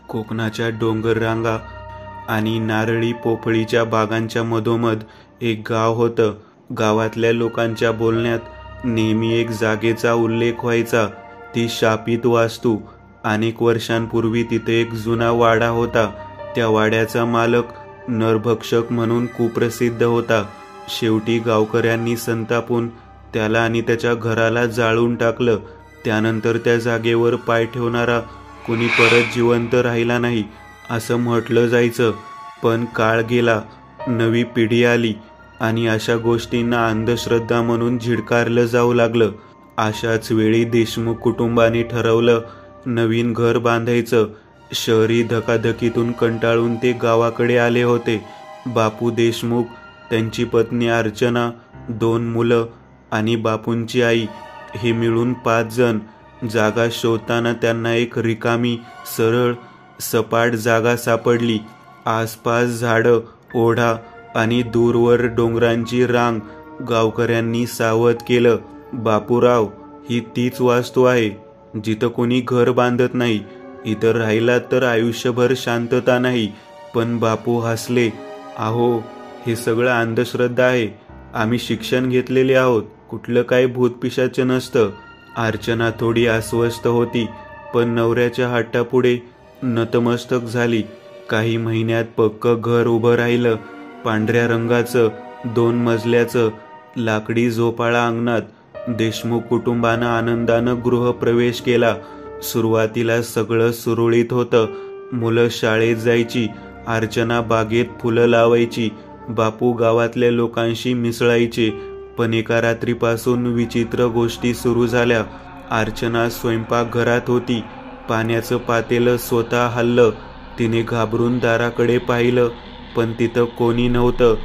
कोकणाच्या डोंगर रांगा आणि नारळी पोफळीच्या बागांच्या मधोमध एक गाव होतं. गावातल्या लोकांच्या बोलण्यात नेहमी एक जागेचा उल्लेख व्हायचा, ती शापित वास्तू. अनेक वर्षांपूर्वी तिथे एक जुना वाडा होता. त्या वाड्याचा मालक नरभक्षक म्हणून कुप्रसिद्ध होता. शेवटी गावकऱ्यांनी संतापून त्याला आणि त्याच्या घराला जाळून टाकलं. त्यानंतर त्या जागेवर पाय ठेवणारा कोणी परत जिवंत राहिला नाही असं म्हटलं जायचं. पण काळ गेला, नवी पिढी आली आणि अशा गोष्टींना अंधश्रद्धा म्हणून झिडकारलं जाऊ लागलं. अशाच वेळी देशमुख कुटुंबाने ठरवलं नवीन घर बांधायचं. शहरी धकाधकीतून कंटाळून ते गावाकडे आले होते. बापू देशमुख, त्यांची पत्नी अर्चना, 2 मुलं आणि बापूंची आई, हे मिळून 5 जण. जागा शोधताना त्यांना एक रिकामी, सरळ, सपाट जागा सापडली. आसपास झाडं, ओढा आणि दूरवर डोंगरांची रांग. गावकऱ्यांनी सावध केलं, बापूराव, ही तीच वास्तू आहे जिथं कोणी घर बांधत नाही. इथं राहिलात तर आयुष्यभर शांतता नाही. पण बापू हसले, अहो, हे सगळं अंधश्रद्धा आहे. आम्ही शिक्षण घेतलेले आहोत, कुठलं काही भूतपिशाच नसतं. अर्चना थोडी अस्वस्थ होती, पण नवऱ्याच्या हट्टापुढे नतमस्तक झाली. काही महिन्यात पक्कं घर उभं राहिलं. पांढऱ्या रंगाचं, 2 मजल्याचं, लाकडी झोपाळा अंगणात. देशमुख कुटुंबानं आनंदानं गृहप्रवेश केला. सुरुवातीला सगळं सुरळीत होतं. मुलं शाळेत जायची, अर्चना बागेत फुलं लावायची, बापू गावातल्या लोकांशी मिसळायचे. पण एका रात्रीपासून विचित्र गोष्टी सुरू झाल्या. अर्चना स्वयंपाकघरात होती. पाण्याचं पातेलं स्वतः हललं. तिने घाबरून दाराकडे पाहिलं, पण तिथं कोणी नव्हतं.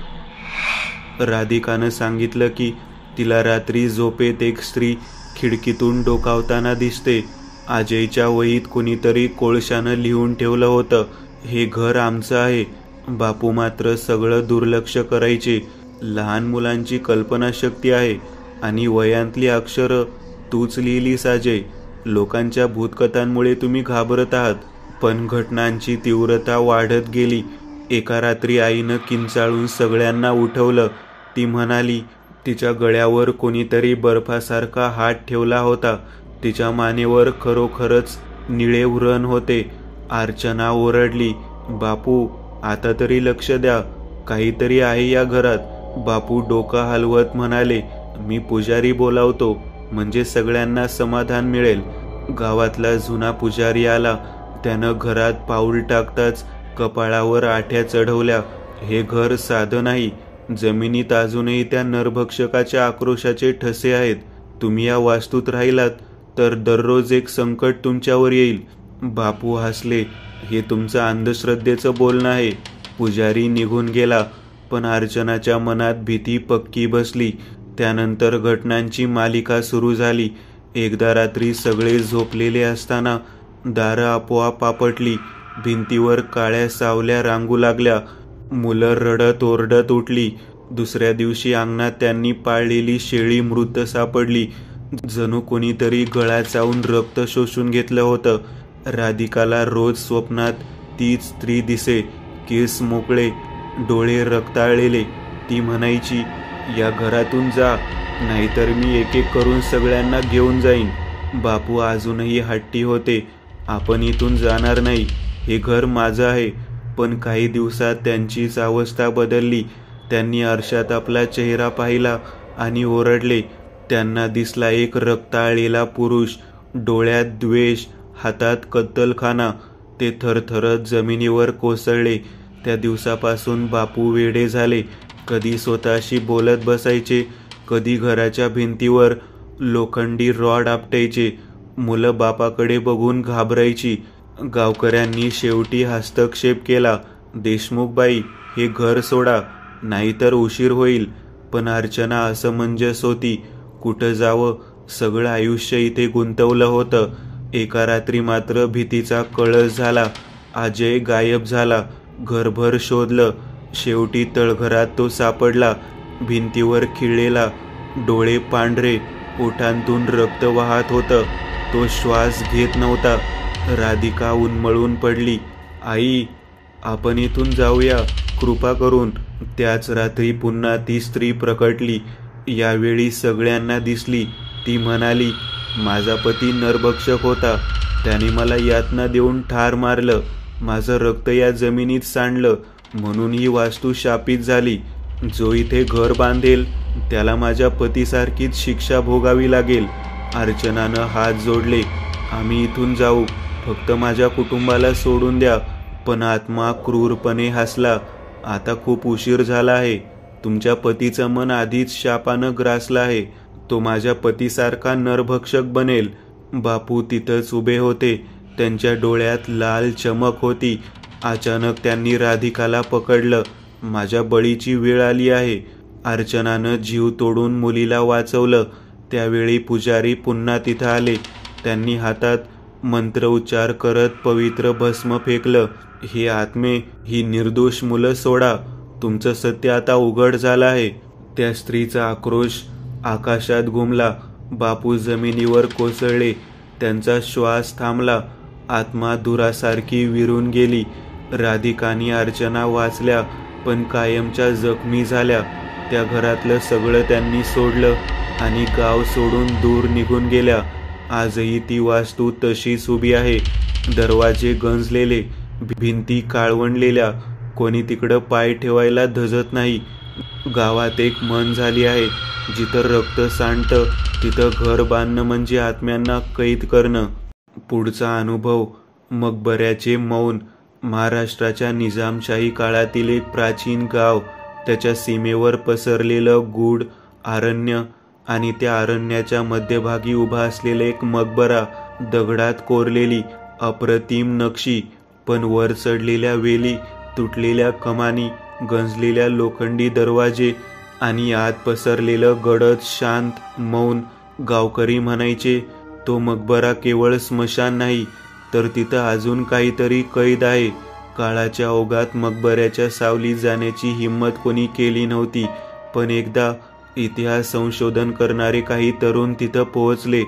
राधिकानं सांगितलं की तिला रात्री झोपेत एक स्त्री खिडकीतून डोकावताना दिसते. अजयच्या वहीत कुणीतरी कोळशानं लिहून ठेवलं होतं, हे घर आमचं आहे. बापू मात्र सगळं दुर्लक्ष करायचे. लहान मुलांची कल्पनाशक्ती आहे आणि वयांतली अक्षरं तूच लिहिलीस अजय. लोकांच्या भूतकथांमुळे तुम्ही घाबरत आहात. पण घटनांची तीव्रता वाढत गेली. एका रात्री आईनं किंचाळून सगळ्यांना उठवलं. ती म्हणाली, तिच्या गळ्यावर कोणीतरी बर्फासारखा हात ठेवला होता. तिच्या मानेवर खरोखरच निळे व्रण होते. अर्चना ओरडली, बापू, आता तरी लक्ष द्या, काहीतरी आहे या घरात. बापू डोकं हलवत म्हणाले, मी पुजारी बोलावतो, म्हणजे सगळ्यांना समाधान मिळेल. गावातला जुना पुजारी आला. त्यानं घरात पाऊल टाकताच कपाळावर आठ्या चढवल्या. हे घर साधं नाही. जमिनीत अजूनही त्या नरभक्षकाच्या आक्रोशाचे ठसे आहेत. तुम्ही या वास्तूत राहिलात तर दररोज एक संकट तुमच्यावर येईल. बापू हसले, हे तुमचं अंधश्रद्धेचं बोलणं आहे. पुजारी निघून गेला. पण अर्चनाच्या मनात भीती पक्की बसली. त्यानंतर घटनांची मालिका सुरू झाली. एकदा रात्री सगळे झोपलेले असताना दारं आपोआप आपटली. भिंतीवर काळ्या सावल्या रांगू लागल्या. मुलं रडत ओरडत उठली. दुसऱ्या दिवशी अंगणात त्यांनी पाळलेली शेळी मृत सापडली. जणू कोणीतरी गळा चावून रक्त शोषून घेतलं होतं. राधिकाला रोज स्वप्नात तीच स्त्री दिसे. केस मोकळे, डोळे रक्ताळलेले. ती म्हणायची, या घरातून जा, नाहीतर मी एक एक करून सगळ्यांना घेऊन जाईन. बापू अजूनही हट्टी होते, आपण इथून जाणार नाही, हे घर माझं आहे. पण काही दिवसात त्यांचीच अवस्था बदलली. त्यांनी आरशात आपला चेहरा पाहिला आणि ओरडले. त्यांना दिसला एक रक्ताळलेला पुरुष, डोळ्यात द्वेष, हातात कत्तलखाना. ते थरथरत जमिनीवर कोसळले. त्या दिवसापासून बापू वेडे झाले. कधी स्वतःशी बोलत बसायचे, कधी घराच्या भिंतीवर लोखंडी रॉड आपटायचे. मुलं बापाकडे बघून घाबरायची. गावकऱ्यांनी शेवटी हस्तक्षेप केला. देशमुखबाई, हे घर सोडा, नाहीतर उशीर होईल. पण अर्चना असमंजस होती. कुठं जावं? सगळं आयुष्य इथे गुंतवलं होतं. एका रात्री मात्र भीतीचा कळस झाला. अजय गायब झाला. घरभर शोधलं. शेवटी तळघरात तो सापडला. भिंतीवर खिळलेला, डोळे पांढरे, ओठांतून रक्त वाहत होतं. तो श्वास घेत नव्हता. राधिका उन्मळून पडली. आई, आपण इथून जाऊया कृपा करून. त्याच रात्री पुन्हा ती स्त्री प्रकटली. यावेळी सगळ्यांना दिसली. ती म्हणाली, माझा पती नरभक्षक होता. त्याने मला यातना देऊन ठार मारलं. माझं रक्त या जमिनीत सांडलं, म्हणून ही वास्तू शापित झाली. जो इथे घर बांधेल त्याला माझ्या पतीसारखीच शिक्षा भोगावी लागेल. अर्चनानं हात जोडले. आम्ही इथून जाऊ, फक्त माझ्या कुटुंबाला सोडून द्या. पण आत्मा क्रूरपणे हसला. आता खूप उशीर झाला आहे. तुमच्या पतीचं मन आधीच शापानं ग्रासलं आहे. तो माझ्या पतीसारखा नरभक्षक बनेल. बापू तिथंच उभे होते. त्यांच्या डोळ्यात लाल चमक होती. अचानक त्यांनी राधिकाला पकडलं. माझ्या बळीची वेळ आली आहे. अर्चनानं जीव तोडून मुलीला वाचवलं. त्यावेळी पुजारी पुन्हा तिथं आले. त्यांनी हातात मंत्र उच्चार करत पवित्र भस्म फेकलं. हे आत्मे, ही निर्दोष मुलं सोडा. तुमचं सत्य आता उघड झालं आहे. त्या स्त्रीचा आक्रोश आकाशात घुमला. बापू जमिनीवर कोसळले. त्यांचा श्वास थांबला. आत्मा धुरासारखी विरून गेली. राधिकानी अर्चना वाचल्या, पण कायमच्या जखमी झाल्या. त्या घरातलं सगळं त्यांनी सोडलं आणि गाव सोडून दूर निघून गेल्या. आजही ती वास्तू तशीच उभी आहे. दरवाजे गंजलेले, भिंती काळवंडलेल्या. कोणी तिकडं पाय ठेवायला धजत नाही. गावात एक म्हण झाली आहे, जिथं रक्त सांडतं तिथं घर बांधणं म्हणजे आत्म्यांना कैद करणं. पुढचा अनुभव. मकबऱ्याचे मौन. महाराष्ट्राच्या निजामशाही काळातील एक प्राचीन गाव. त्याच्या सीमेवर पसरलेलं गूढ अरण्य आणि त्या अरण्याच्या मध्यभागी उभा असलेला एक मकबरा. दगडात कोरलेली अप्रतिम नक्षी, पण वर चढलेल्या वेली, तुटलेल्या कमानी, गंजलेल्या लोखंडी दरवाजे आणि आत पसरलेलं गडद शांत मौन. गावकरी म्हणायचे, तो मकबरा केवळ स्मशान नाही, तर तिथं अजून काहीतरी कैद आहे. काळाच्या ओघात मकबऱ्याच्या सावलीत जाण्याची हिंमत कोणी केली नव्हती. पण एकदा इतिहास संशोधन करणारे काही तरुण तिथं पोहोचले.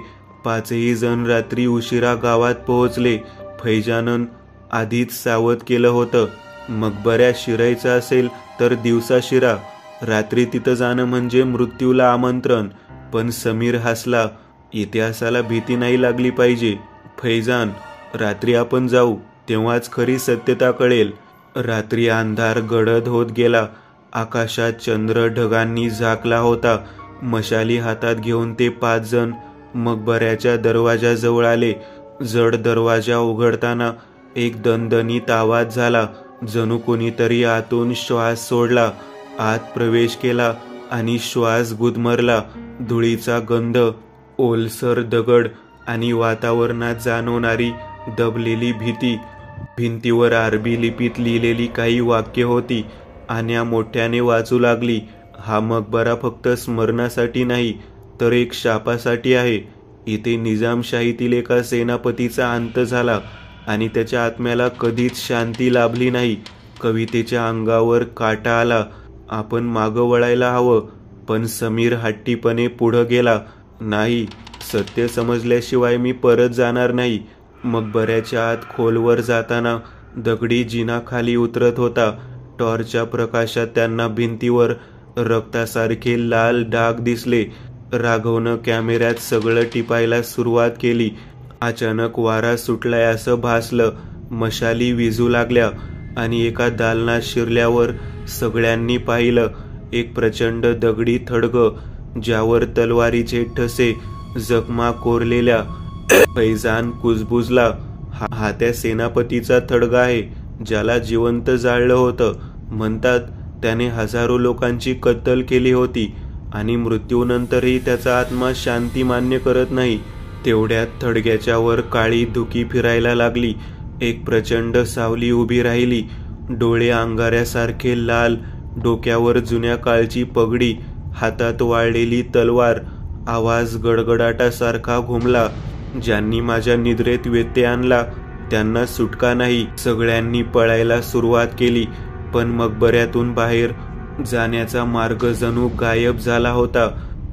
5ही जण रात्री उशिरा गावात पोहोचले. फैजानं आधीच सावध केलं होतं, मकबऱ्यात शिरायचं असेल तर दिवसा शिरा, रात्री तिथं जाणं म्हणजे मृत्यूला आमंत्रण. पण समीर हसला. इतिहासाला भीती नाही लागली पाहिजे फैजान. रात्री आपण जाऊ, तेव्हाच खरी सत्यता कळेल. रात्री अंधार गडद होत गेला. आकाशात चंद्र ढगांनी झाकला होता. मशाली हातात घेऊन ते 5 जण मकबऱ्याच्या दरवाजाजवळ आले. जड दरवाजा उघडताना एक दणदणीत आवाज झाला. जणू कोणीतरी आतून श्वास सोडला. आत प्रवेश केला आणि श्वास गुदमरला. धुळीचा गंध, ओलसर दगड आणि वातावरणात जाणवणारी दबलेली भीती. भिंतीवर अरबी लिपीत लिहिलेली काही वाक्य होती. आन्या मोठ्याने वाचू लागली. हा मकबरा फक्त स्मरणासाठी नाही, तर एक शापासाठी आहे. इथे निजामशाहीतील एका सेनापतीचा अंत झाला आणि त्याच्या आत्म्याला कधीच शांती लाभली नाही. कवितेच्या अंगावर काटा आला. आपण मागं वळायला हवं, पण समीर हट्टीपणे पुढं गेला. नाही, सत्य समजल्याशिवाय मी परत जाणार नाही. मकबऱ्याच्या आत खोलवर जाताना दगडी जिना खाली उतरत होता. टॉर्चच्या प्रकाशात त्यांना भिंतीवर रक्तासारखे लाल डाग दिसले. राघवनं कॅमेऱ्यात सगळं टिपायला सुरुवात केली. अचानक वारा सुटलाय असं भासलं. मशाली विझू लागल्या आणि एका दालनात शिरल्यावर सगळ्यांनी पाहिलं एक प्रचंड दगडी थडगं, ज्यावर तलवारीचे ठसे, जखमा कोरलेल्या. फैजान कुजबुजला. हा त्या सेनापतीचा थडगा आहे, ज्याला जिवंत जाळलं होतं. म्हणतात त्याने हजारो लोकांची कत्तल केली होती आणि मृत्यूनंतरही त्याचा आत्मा शांती मान्य करत नाही. तेवढ्यात थडग्याच्या वर काळी धुकी फिरायला लागली. एक प्रचंड सावली उभी राहिली. डोळे अंगाऱ्यासारखे लाल, डोक्यावर जुन्या काळची पगडी, हातात वाळलेली तलवार. आवाज गडगडाटासारखा घुमला. ज्यांनी माझ्या निद्रेत व्यत्यय आणला त्यांना सुटका नाही. सगळ्यांनी पळायला सुरुवात केली, पण मकबऱ्यातून बाहेर जाण्याचा मार्ग जणू गायब झाला होता.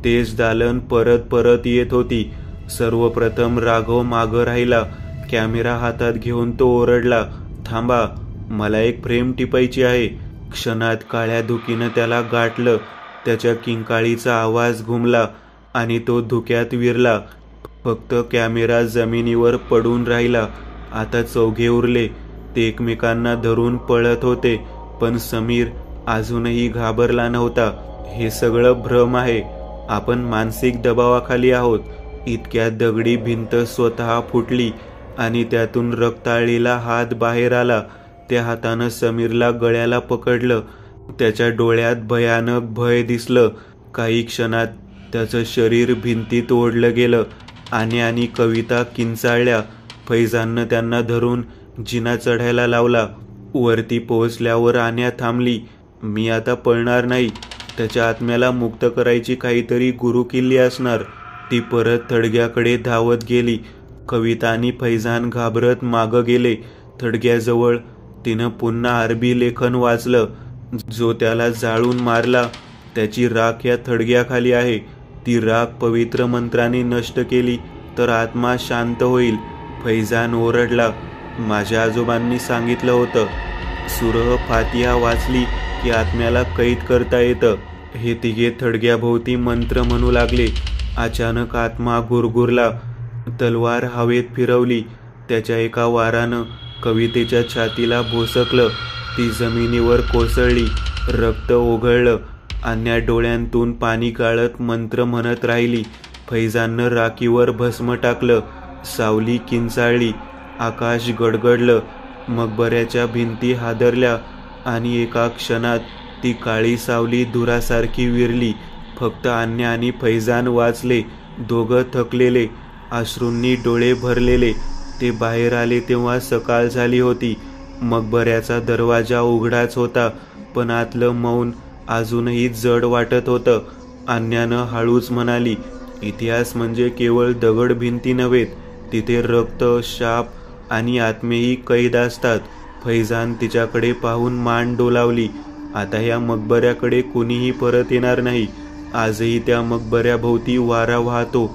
तेच दालन परत परत येत होती. सर्वप्रथम राघव मागं राहिला. कॅमेरा हातात घेऊन तो ओरडला, थांबा, मला एक फ्रेम टिपायची आहे. क्षणात काळ्या धुकीनं त्याला गाठलं. त्याच्या किंकाळीचा आवाज घुमला आणि तो धुक्यात विरला. फक्त कॅमेरा जमिनीवर पडून राहिला. आता चौघे उरले. ते एकमेकांना धरून पळत होते, पण समीर अजूनही घाबरला नव्हता. हे सगळं भ्रम आहे. आपण मानसिक दबावाखाली आहोत. इतक्यात दगडी भिंत स्वतः फुटली आणि त्यातून रक्ताळलेला हात बाहेर आला. त्या हातानं समीरला गळ्याला पकडलं. त्याच्या डोळ्यात भयानक भय दिसलं. काही क्षणात त्याचं शरीर भिंतीत ओढलं गेलं. आणि कविता किंचाळल्या. फैजाननं त्यांना धरून जिना चढायला लावला. वरती पोहोचल्यावर आन्या थांबली. मी आता पळणार नाही. त्याच्या आत्म्याला मुक्त करायची काहीतरी गुरुकिल्ली असणार. ती परत थडग्याकडे धावत गेली. कविता आणि फैजान घाबरत मागं गेले. थडग्याजवळ तिनं पुन्हा अरबी लेखन वाचलं. जो त्याला जाळून मारला त्याची राख या थडग्याखाली आहे. ती राख पवित्र मंत्राने नष्ट केली तर आत्मा शांत होईल. फैजान ओरडला, माझ्या आजोबांनी सांगितलं होतं, सुरह फातिहा वाचली की आत्म्याला कैद करता येतं. हे तिघे थडग्याभोवती मंत्र म्हणू लागले. अचानक आत्मा गुरगुरला. तलवार हवेत फिरवली. त्याच्या एका वारानं कवितेच्या छातीला भोसकलं. ती जमिनीवर कोसळली. रक्त ओघळलं. अन्या डोळ्यांतून पाणी गाळत मंत्र म्हणत राहिली. फैजाननं राखीवर भस्म टाकलं. सावली किंचाळली. आकाश गडगडलं. मकबऱ्याच्या भिंती हादरल्या आणि एका क्षणात ती काळी सावली धुरासारखी विरली. फक्त अन्या आणि फैजान वाचले. दोघं थकलेले, अश्रूंनी डोळे भरलेले. ते बाहेर आले तेव्हा सकाळ झाली होती. मकबऱ्याचा दरवाजा उघडाच होता, पण आतलं मौन अजूनही जड वाटत होतं. अन्यानं हळूच म्हणाली, इतिहास म्हणजे केवळ दगड भिंती नव्हेत, तिथे रक्त, शाप आणि आत्मेही कैद असतात. फैजान तिच्याकडे पाहून मान डोलावली. आता या मकबऱ्याकडे कुणीही परत येणार नाही. आजही त्या मकबऱ्याभोवती वारा वाहतो,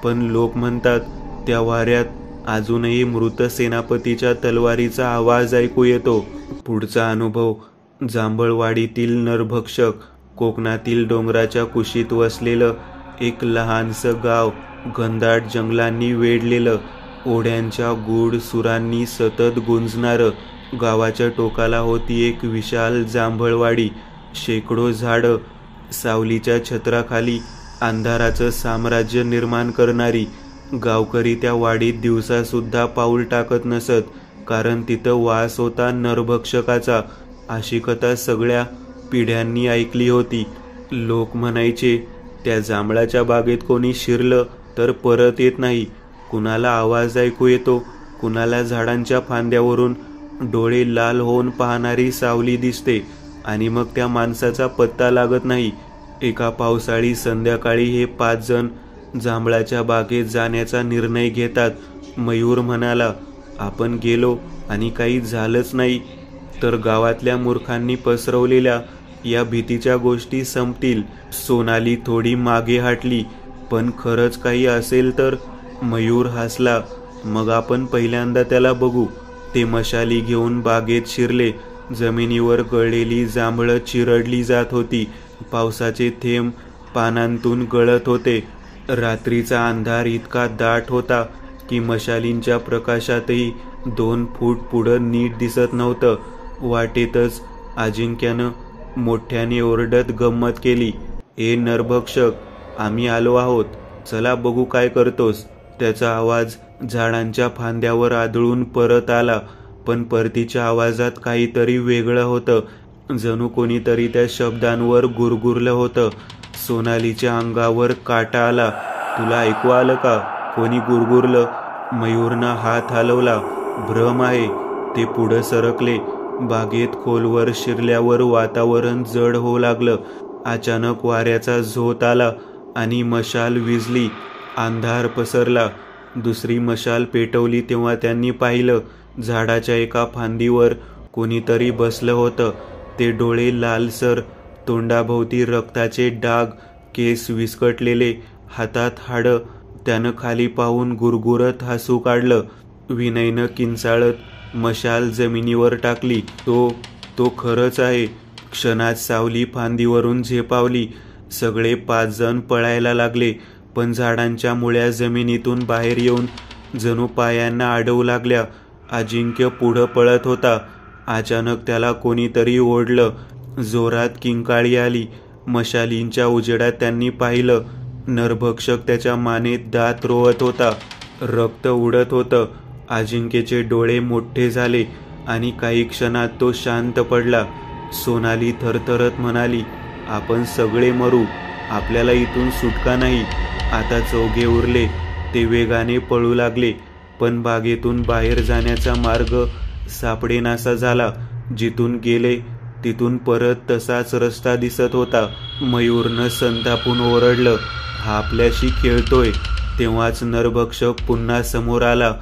पण लोक म्हणतात त्या वाऱ्यात अजूनही मृत सेनापतीच्या तलवारीचा आवाज ऐकू येतो. पुढचा अनुभव. जांभळवाडीतील नरभक्षक. कोकणातील डोंगराच्या कुशीत वसलेलं एक लहानसं गाव, घनदाट जंगलांनी वेढलेलं, ओढ्यांच्या गूढ सुरांनी सतत गुंजणारं. गावाच्या टोकाला होती एक विशाल जांभळवाडी. शेकडो झाडं, सावलीच्या छत्राखाली अंधाराचं साम्राज्य निर्माण करणारी. गावकरी त्या वाडीत दिवसासुद्धा पाऊल टाकत नसत, कारण तिथं वास होता नरभक्षकाचा. अशी कथा सगळ्या पिढ्यांनी ऐकली होती. लोक म्हणायचे, त्या जांभळाच्या बागेत कोणी शिरलं तर परत येत नाही. कुणाला आवाज ऐकू येतो, कुणाला झाडांच्या फांद्यावरून डोळे लाल होऊन पाहणारी सावली दिसते, आणि मग त्या माणसाचा पत्ता लागत नाही. एका पावसाळी संध्याकाळी हे 5 जण जांभळाच्या बागेत जाण्याचा निर्णय घेतात. मयूर म्हणाला, आपण गेलो आणि काही झालंच नाही तर गावातल्या मूर्खांनी पसरवलेल्या या भीतीच्या गोष्टी संपतील. सोनाली थोडी मागे हटली, पण खरंच काही असेल तर? मयूर हसला, मग आपण पहिल्यांदा त्याला बघू. ते मशाली घेऊन बागेत शिरले. जमिनीवर गळलेली जांभळं चिरडली जात होती. पावसाचे थेंब पानांतून गळत होते. रात्रीचा अंधार इतका दाट होता की मशालींच्या प्रकाशातही 2 फूट पुढं नीट दिसत नव्हतं. वाटेतच अजिंक्यानं मोठ्याने ओरडत गंमत केली, ए नरभक्षक, आम्ही आलो आहोत, चला बघू काय करतोस. त्याचा आवाज झाडांच्या फांद्यावर आदळून परत आला, पण परतीच्या आवाजात काहीतरी वेगळं होतं. जणू कोणीतरी त्या शब्दांवर गुरगुरलं होतं. सोनालीच्या अंगावर काटा आला. तुला ऐकू आलं का? कोणी गुरगुरलं? मयूरनं हात हलवला. भ्रम आहे. ते पुढं सरकले. बागेत खोलवर शिरल्यावर वातावरण जड होऊ लागलं. अचानक वाऱ्याचा झोत आला आणि मशाल विझली. अंधार पसरला. दुसरी मशाल पेटवली तेव्हा त्यांनी पाहिलं, झाडाच्या एका फांदीवर कोणीतरी बसलं होतं. ते डोळे लालसर, तोंडाभोवती रक्ताचे डाग, केस विस्कटलेले, हातात हाडं. त्यानं खाली पाहून गुरगुरत हसू काढलं. विनयनं किंचाळत मशाल जमिनीवर टाकली. तो खरंच आहे. क्षणात सावली फांदीवरून झेपावली. सगळे 5 जण पळायला लागले, पण झाडांच्या मुळ्या जमिनीतून बाहेर येऊन जणू पायांना अडवू लागल्या. अजिंक्य पुढं पळत होता. अचानक त्याला कोणीतरी ओढलं. जोरात किंकाळी आली. मशालींच्या उजेडात त्यांनी पाहिलं. नरभक्षक त्याच्या मानेत दात रोवत होता. रक्त उडत होतं. अजिंक्यचे डोळे मोठे झाले आणि काही क्षणात तो शांत पडला. सोनाली थरथरत म्हणाली, आपण सगळे मरू. आपल्याला इथून सुटका नाही. आता 4घे उरले. ते वेगाने पळू लागले, पण बागेतून बाहेर जाण्याचा मार्ग सापडेनासा झाला. जिथून गेले तिथून परत तसाच रस्ता दिसत होता. मयूरनं संतापून ओरडलं, हा आपल्याशी खेळतोय. तेव्हाच नरभक्षक पुन्हा समोर आला.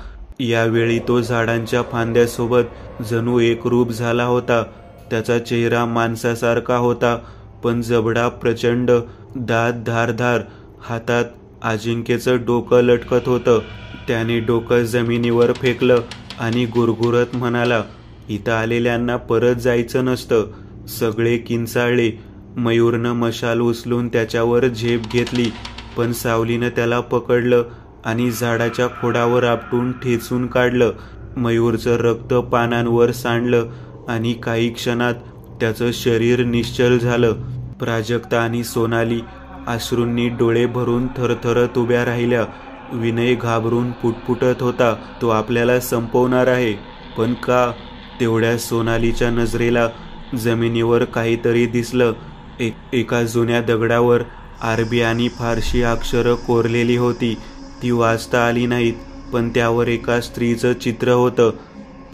यावेळी तो झाडांच्या फांद्यासोबत जणू एकरूप झाला होता. त्याचा चेहरा माणसासारखा होता, पण जबडा प्रचंड, दात धारदार. हातात अजिंक्यचं डोकं लटकत होतं. त्याने डोकं जमिनीवर फेकलं आणि गुरगुरत म्हणाला, इथं आलेल्यांना परत जायचं नसतं. सगळे किंचाळले. मयूरनं मशाल उचलून त्याच्यावर झेप घेतली, पण सावलीनं त्याला पकडलं आणि झाडाच्या खोडावर आपटून ठेचून काढलं. मयूरचं रक्त पानांवर सांडलं आणि काही क्षणात त्याचं शरीर निश्चल झालं. प्राजक्ता आणि सोनाली अश्रूंनी डोळे भरून थरथरत उभ्या राहिल्या. विनय घाबरून पुटपुटत होता, तो आपल्याला संपवणार आहे. पण का? तेवढ्या सोनालीच्या नजरेला जमिनीवर काहीतरी दिसलं. एका जुन्या दगडावर अरबी आणि फारशी अक्षरं कोरलेली होती. ती वाचता आली नाहीत, पण त्यावर एका स्त्रीचं चित्र होतं.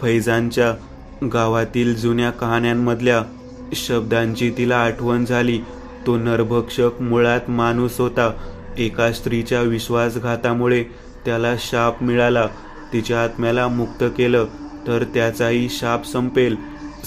फैजानच्या गावातील जुन्या कहाण्यांमधल्या शब्दांची तिला आठवण झाली. तो नरभक्षक मुळात माणूस होता. एका स्त्रीच्या विश्वासघातामुळे त्याला शाप मिळाला. तिच्या आत्म्याला मुक्त केलं तर त्याचाही शाप संपेल.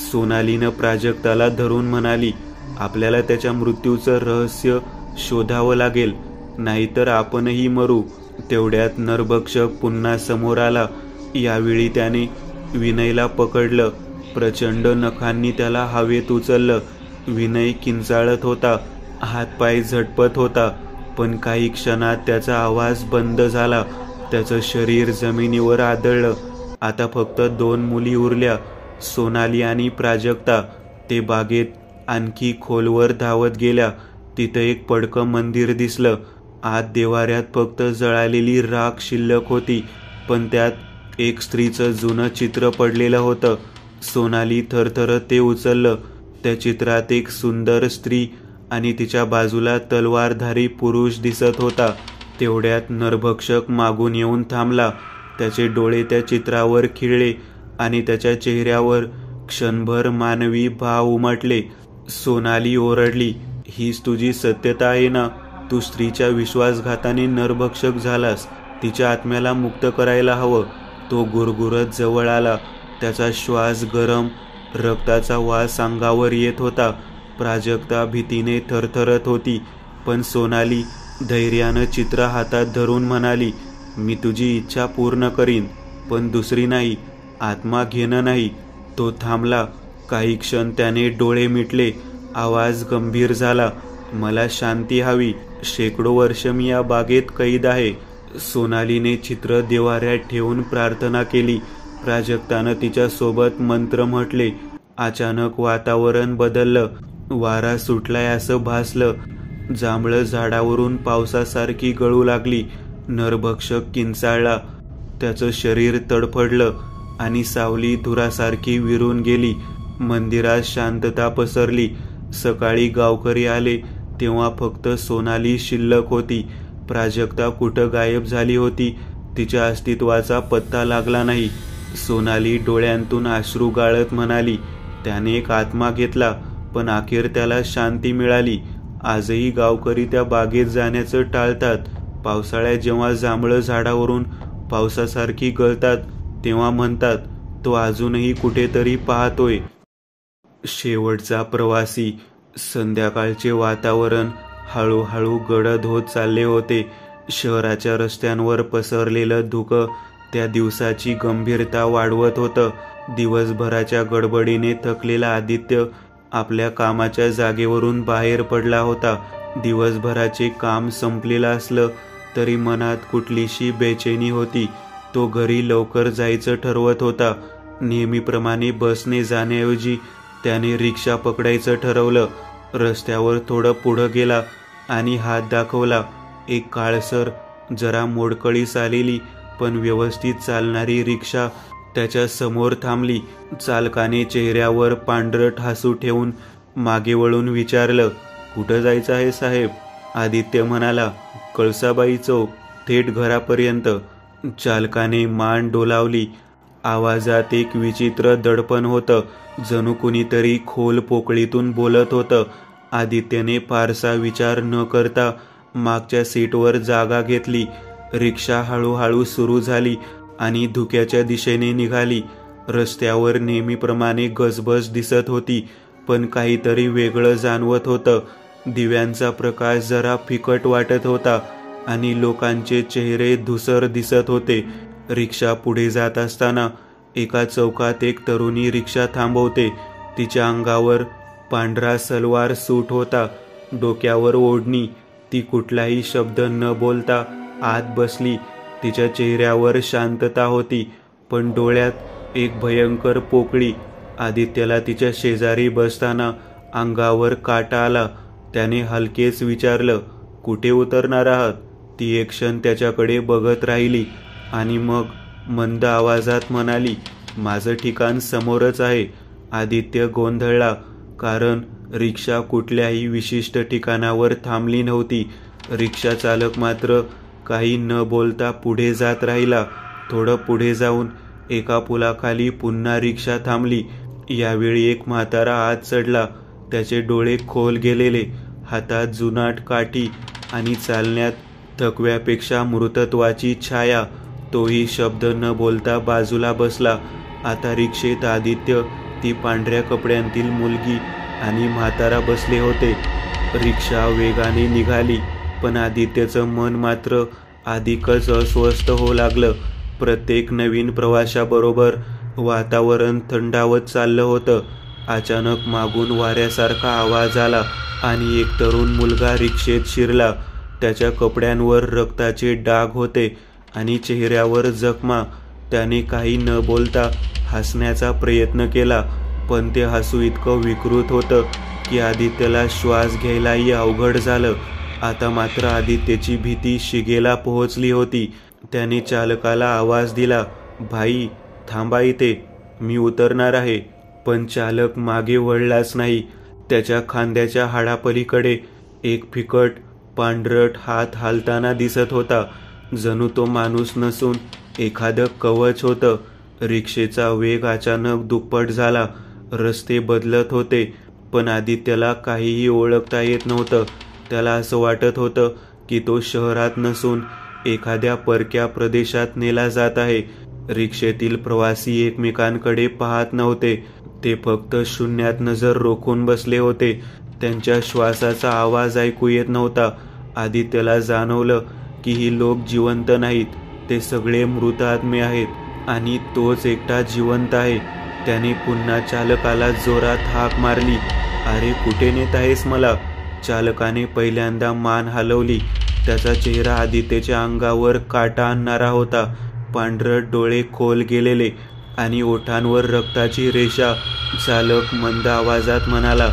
सोनालीनं प्राजक्ताला धरून म्हणाली, आपल्याला त्याच्या मृत्यूचं रहस्य शोधावं लागेल, नाहीतर आपणही मरू. तेवढ्यात नरभक्षक पुन्हा समोर आला. यावेळी त्याने विनयला पकडलं. प्रचंड नखांनी त्याला हवेत उचललं. विनय किंचाळत होता, हातपाय झटपत होता, पण काही क्षणात त्याचा आवाज बंद झाला. त्याचं शरीर जमिनीवर आदळलं. आता फक्त 2 मुली उरल्या, सोनाली आणि प्राजक्ता. ते बागेत आणखी खोलवर धावत गेल्या. तिथं एक पडकं मंदिर दिसलं. आत देवाऱ्यात फक्त जळालेली राख शिल्लक होती, पण त्यात एक स्त्रीचं जुनं चित्र पडलेलं होतं. सोनाली थरथरत ते उचललं. त्या चित्रात एक सुंदर स्त्री आणि तिच्या बाजूला तलवारधारी पुरुष दिसत होता. तेवढ्यात नरभक्षक मागून येऊन थांबला. त्याचे डोळे त्या चित्रावर खिळले आणि त्याच्या चेहऱ्यावर क्षणभर मानवी भाव उमटले. सोनाली ओरडली, हीच तुझी सत्यता आहे ना? तू स्त्रीच्या विश्वासघाताने नरभक्षक झालास. तिच्या आत्म्याला मुक्त करायला हवं. तो गुरगुरत जवळ आला. त्याचा श्वास गरम, रक्ताचा वास अंगावर येत होता. प्राजक्ता भीतीने थरथरत होती, पण सोनाली धैर्यानं चित्र हातात धरून म्हणाली, मी तुझी इच्छा पूर्ण करीन, पण दुसरी नाही, आत्मा घेणं नाही. तो थांबला. काही क्षण त्याने डोळे मिटले. आवाज गंभीर झाला, मला शांती हवी. शेकडो वर्ष मी या बागेत कैद आहे. सोनालीने चित्र देवाऱ्यात ठेवून प्रार्थना केली. प्राजक्तानं तिच्या सोबत मंत्र म्हटले. अचानक वातावरण बदललं. वारा सुटलाय असं भासलं. जांभळं झाडावरून पावसासारखी गळू लागली. नरभक्षक किंचाळला. त्याचं शरीर तडफडलं आणि सावली धुरासारखी विरून गेली. मंदिरात शांतता पसरली. सकाळी गावकरी आले तेव्हा फक्त सोनाली शिल्लक होती. प्राजक्ता कुठं गायब झाली होती, तिच्या अस्तित्वाचा पत्ता लागला नाही. सोनाली डोळ्यांतून अश्रू गाळत म्हणाली, त्याने एक आत्मा घेतला, पण अखेर त्याला शांती मिळाली. आजही गावकरी त्या बागेत जाण्याचं टाळतात. पावसाळ्यात जेव्हा जांभळं झाडावरून पावसासारखी गळतात तेव्हा म्हणतात, तो अजूनही कुठेतरी पाहतोय. शेवटचा प्रवासी. संध्याकाळचे वातावरण हळूहळू गडद होत चालले होते. शहराच्या रस्त्यांवर पसरलेलं धुकं त्या दिवसाची गंभीरता वाढवत होतं. दिवसभराच्या गडबडीने थकलेला आदित्य आपल्या कामाच्या जागेवरून बाहेर पडला होता. दिवसभराचे काम संपलेलं असलं तरी मनात कुठलीशी बेचैनी होती. तो घरी लवकर जायचं ठरवत होता. नेहमीप्रमाणे बसने जाण्याऐवजी त्याने रिक्षा पकडायचं ठरवलं. रस्त्यावर थोडं पुढं गेला आणि हात दाखवला. एक काळसर, जरा मोडकळीस आलेली पण व्यवस्थित चालणारी रिक्षा त्याच्या समोर थांबली. चालकाने चेहऱ्यावर पांढरट हसू ठेवून मागे वळून विचारलं, कुठं जायचं आहे साहेब? आदित्य म्हणाला, कळसाबाई चौक, थेट घरापर्यंत. चालकाने मान डोलावली. आवाजात एक विचित्र दडपण होतं, जणू कुणीतरी खोल पोकळीतून बोलत होतं. आदित्यने फारसा विचार न करता मागच्या सीटवर जागा घेतली. रिक्षा हळूहळू सुरू झाली आणि धुक्याच्या दिशेने निघाली. रस्त्यावर नेहमीप्रमाणे गजबज दिसत होती, पण काहीतरी वेगळं जाणवत होतं. दिव्यांचा प्रकाश जरा फिकट वाटत होता आणि लोकांचे चेहरे धुसर दिसत होते. रिक्षा पुढे जात असताना एका चौकात एक तरुणी रिक्षा थांबवते. तिच्या अंगावर पांढरा सलवार सूट होता, डोक्यावर ओढणी. ती कुठलाही शब्द न बोलता आत बसली. तिच्या चेहऱ्यावर शांतता होती, पण डोळ्यात एक भयंकर पोकळी. आदित्यला तिच्या शेजारी बसताना अंगावर काटा आला. त्याने हलकेच विचारलं, कुठे उतरणार आहात? ती एक क्षण त्याच्याकडे बघत राहिली आणि मग मंद आवाजात म्हणाली, माझं ठिकाण समोरच आहे. आदित्य गोंधळला, कारण रिक्षा कुठल्याही विशिष्ट ठिकाणावर थांबली नव्हती. रिक्षा चालक मात्र काही न बोलता पुढे जात राहिला. थोडं पुढे जाऊन एका पुलाखाली पुन्हा रिक्षा थांबली. यावेळी एक म्हातारा आत चढला. त्याचे डोळे खोल गेलेले, हातात जुनाट काठी आणि चालण्यात थकव्यापेक्षा मृतत्वाची छाया. तोही शब्द न बोलता बाजूला बसला. आता रिक्षेत आदित्य, ती पांढऱ्या कपड्यांतील मुलगी आणि म्हातारा बसले होते. रिक्षा वेगाने निघाली, पण आदित्यचं मन मात्र अधिकच अस्वस्थ होऊ लागलं. प्रत्येक नवीन प्रवाशाबरोबर वातावरण थंडावत चाललं होतं. अचानक मागून वाऱ्यासारखा आवाज आला आणि एक तरुण मुलगा रिक्षेत शिरला. त्याच्या कपड्यांवर रक्ताचे डाग होते आणि चेहऱ्यावर जखमा. त्याने काही न बोलता हसण्याचा प्रयत्न केला, पण ते हसू इतकं विकृत होतं की आदित्यला श्वास घ्यायलाही अवघड झालं. आता मात्र आदित्यची भीती शिगेला पोहोचली होती. त्याने चालकाला आवाज दिला, भाई थांबा इथे, मी उतरणार आहे. पण चालक मागे वळलाच नाही. त्याच्या खांद्याच्या हाडापलीकडे एक फिकट पांढरट हात हालताना दिसत होता, जणू तो माणूस नसून एखादं कवच होतं. रिक्षेचा वेग अचानक दुप्पट झाला. रस्ते बदलत होते, पण आदित्यला काहीही ओळखता येत नव्हतं. त्याला असं वाटत होतं की तो शहरात नसून एखाद्या परक्या प्रदेशात नेला जात आहे. रिक्षेतील प्रवासी एकमेकांकडे पाहत नव्हते. ते फक्त शून्यात नजर रोखून बसले होते. त्यांच्या श्वासाचा आवाज ऐकू येत नव्हता. आदित्यला जाणवलं की ही लोक जिवंत नाहीत, ते सगळे मृत आत्मे आहेत आणि तोच एकटा जिवंत आहे. त्याने पुन्हा चालकाला जोरात हाक मारली, अरे कुठे नेत आहेस मला? चालकाने पहिल्यांदा मान हलवली. त्याचा चेहरा आदित्यच्या अंगावर काटा आणणारा होता. पांढरट डोळे खोल गेलेले आणि ओठांवर रक्ताची रेषा. चालक मंद आवाजात म्हणाला,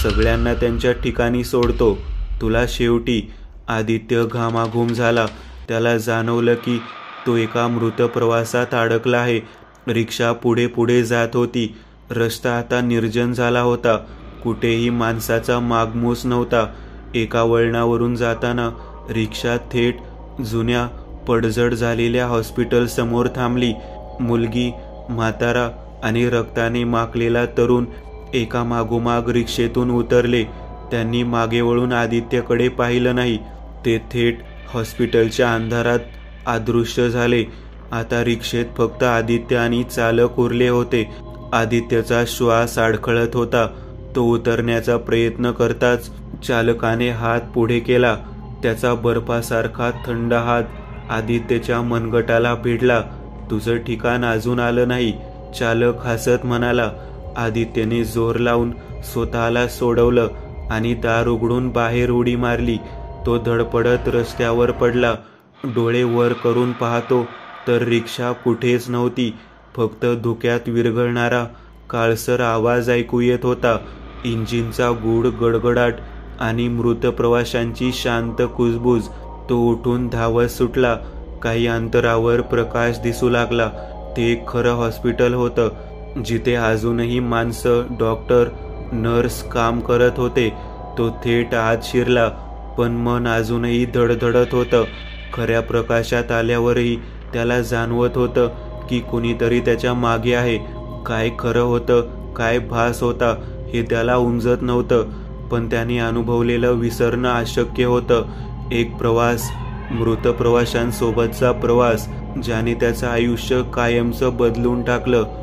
सगळ्यांना त्यांच्या ठिकाणी सोडतो, तुला शेवटी. आदित्य घामाघूम झाला. त्याला जाणवलं की तो एका मृत प्रवासात अडकला आहे. रिक्षा पुढे पुढे जात होती. रस्ता आता निर्जन झाला होता. कुठेही माणसाचा मागमूस नव्हता. एका वळणावरून जाताना रिक्षा थेट जुन्या पडझड झालेल्या हॉस्पिटल समोर थांबली. मुलगी, म्हातारा आणि रक्ताने माखलेला तरुण एका मागोमाग रिक्षेतून उतरले. त्यांनी मागे वळून आदित्यकडे पाहिलं नाही. ते थेट हॉस्पिटलच्या अंधारात अदृश्य झाले. आता रिक्षेत फक्त आदित्य आणि चालक उरले होते. आदित्यचा श्वास अडखळत होता. तो उतरण्याचा प्रयत्न करताच चालकाने हात पुढे केला. त्याचा बर्फासारखा थंड हात आदित्यच्या मनगटाला भिडला. तुझं ठिकाण अजून आलं नाही, चालक हसत म्हणाला. आदित्यने जोर लावून स्वतःला सोडवलं आणि दार उघडून बाहेर उडी मारली. तो धडपडत रस्त्यावर पडला. डोळे वर करून पाहतो तर रिक्षा कुठेच नव्हती. फक्त धुक्यात विरघळणारा काळसर आवाज ऐकू येत होता. इंजिनचा गूढ गडगडाट आणि मृत प्रवाशांची शांत कुजबूज. तो उठून धावत सुटला. काही अंतरावर प्रकाश दिसू लागला. ते एक खरं हॉस्पिटल होतं, जिथे अजूनही माणसं, डॉक्टर, नर्स काम करत होते. तो थेट आत शिरला, पण मन अजूनही धडधडत होतं. खऱ्या प्रकाशात आल्यावरही त्याला जाणवत होतं की कुणीतरी त्याच्या मागे आहे. काय खरं होतं, काय भास होता हे त्याला उमजत नव्हतं, पण त्याने अनुभवलेलं विसरणं अशक्य होतं. एक प्रवास, मृत प्रवाशांसोबतचा प्रवास, ज्याने त्याचं आयुष्य कायमचं बदलून टाकलं.